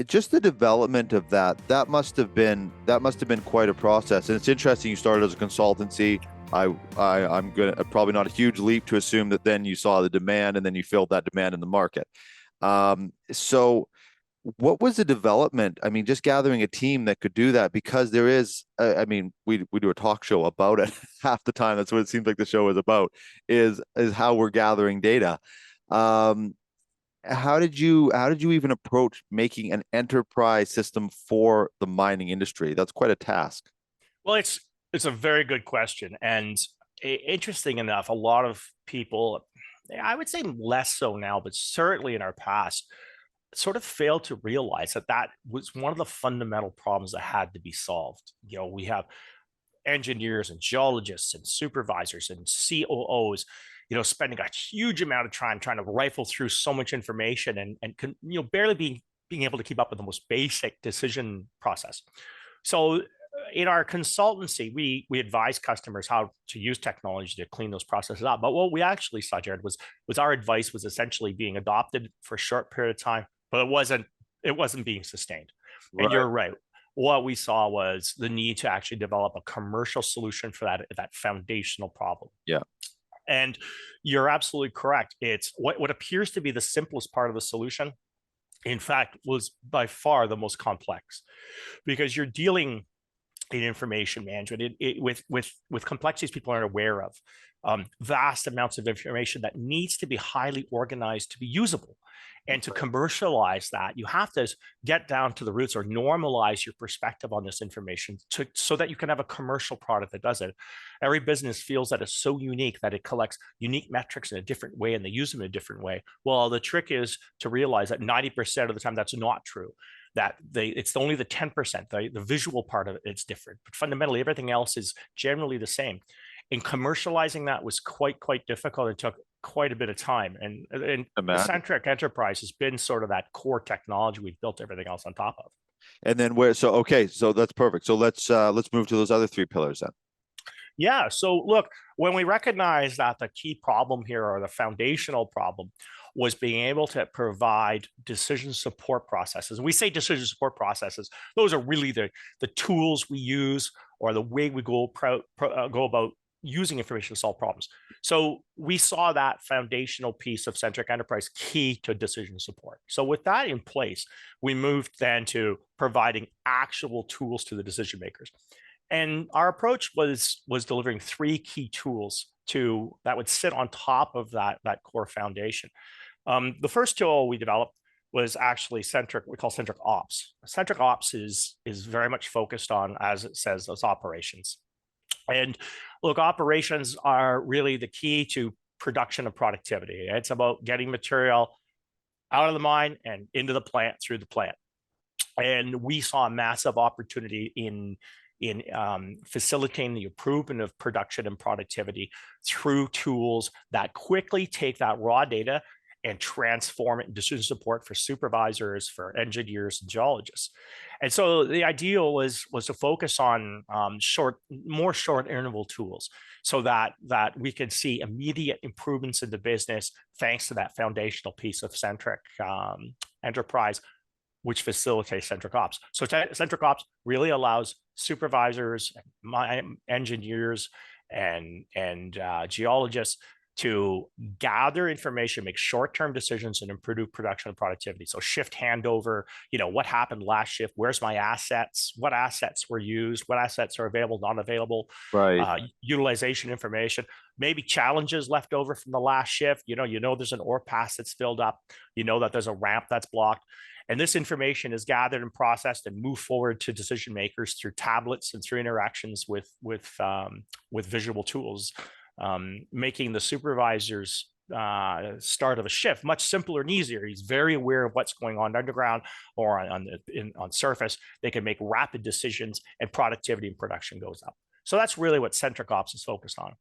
just the development of that must have been quite a process. And it's interesting you started as a consultancy. I'm gonna probably not a huge leap to assume that then you saw the demand and then you filled that demand in the market. So what was the development? I mean, just gathering a team that could do that, because there is, I mean, we do a talk show about it half the time. That's what it seems like the show is about, is how we're gathering data. Um, how did you even approach making an enterprise system for the mining industry? That's quite a task. Well, it's a very good question, and interesting enough, a lot of people, I would say less so now, but certainly in our past, sort of failed to realize that that was one of the fundamental problems that had to be solved. We have engineers and geologists and supervisors and COOs, spending a huge amount of time trying to rifle through so much information and barely being able to keep up with the most basic decision process. So in our consultancy, we advise customers how to use technology to clean those processes up. But what we actually saw, Jerrod, was our advice was essentially being adopted for a short period of time, but it wasn't being sustained. And Right. you're right. What we saw was the need to actually develop a commercial solution for that foundational problem. Yeah. And you're absolutely correct. It's what appears to be the simplest part of the solution, in fact, was by far the most complex, because you're dealing in information management with complexities people aren't aware of, vast amounts of information that needs to be highly organized to be usable. And to commercialize that, you have to get down to the roots or normalize your perspective on this information so that you can have a commercial product that does it. Every business feels that it's so unique that it collects unique metrics in a different way and they use them in a different way. Well, the trick is to realize that 90% of the time that's not true, that it's only the 10%, the visual part of it, it's different. But fundamentally, everything else is generally the same. And commercializing that was quite difficult. It took quite a bit of time. And the Imagine. Centric Enterprise has been sort of that core technology we've built everything else on top of. And then where, so okay, so that's perfect. So let's move to those other three pillars then. Yeah. So look, when we recognize that the key problem here, or the foundational problem, was being able to provide decision support processes. We say decision support processes; those are really the tools we use, or the way we go about using information to solve problems. So we saw that foundational piece of Centric Enterprise key to decision support. So with that in place, we moved then to providing actual tools to the decision makers. And our approach was delivering three key tools that would sit on top of that core foundation. The first tool we developed was actually we call Centric Ops. Centric Ops is very much focused on, as it says, those operations. And look, operations are really the key to production and productivity. It's about getting material out of the mine and into the plant, through the plant. And we saw a massive opportunity in facilitating the improvement of production and productivity through tools that quickly take that raw data and transform it into decision support for supervisors, for engineers, and geologists. And so the ideal was to focus on more short interval tools, so that we could see immediate improvements in the business thanks to that foundational piece of Centric Enterprise, which facilitates Centric Ops. So Centric Ops really allows supervisors, engineers, and geologists to gather information, make short-term decisions, and improve production and productivity. So shift handover, what happened last shift? Where's my assets? What assets were used? What assets are available, not available? Right. Utilization information, maybe challenges left over from the last shift. There's an ore pass that's filled up. That there's a ramp that's blocked. And this information is gathered and processed and moved forward to decision makers through tablets and through interactions with visual tools, making the supervisor's start of a shift much simpler and easier. He's very aware of what's going on underground or on surface. They can make rapid decisions, and productivity and production goes up. So that's really what Centric Ops is focused on.